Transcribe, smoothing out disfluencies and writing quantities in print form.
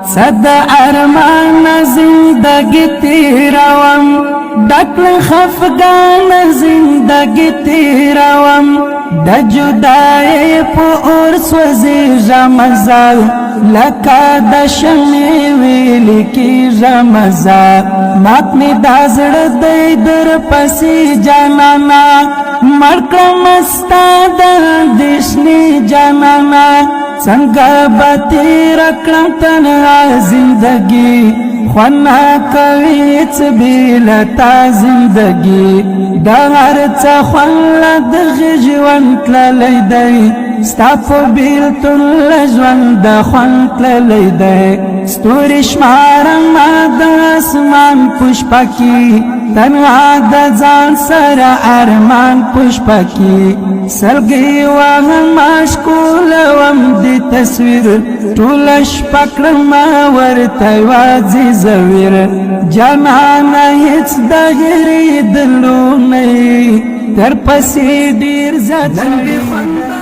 صد ارمان زندگی تیروم دکل خفگان زندگی تیروم د جدای پو اور سوزی رمزال لکا د شمی ویلی کی رمزال ماتنی دازڑ دی در پسی جانانا مرکم استاد دشنی جانانا څنګه بتی رکړم تنها زندگی خوانا کوي څه بیلتا زندگی د هر څه خوند ژوند تللی دی ستا په بیلتون ژوند د خوند تللی دی ستوري شمارم د اسمان پشپکی تنها د ځان سره ارمان پشپکی سلګي وهم مشکولوم د تصویر ټول شپکړم ورته وازي زویر جانان هیڅ د هېرېدلو نه تر پسې ډېر زیات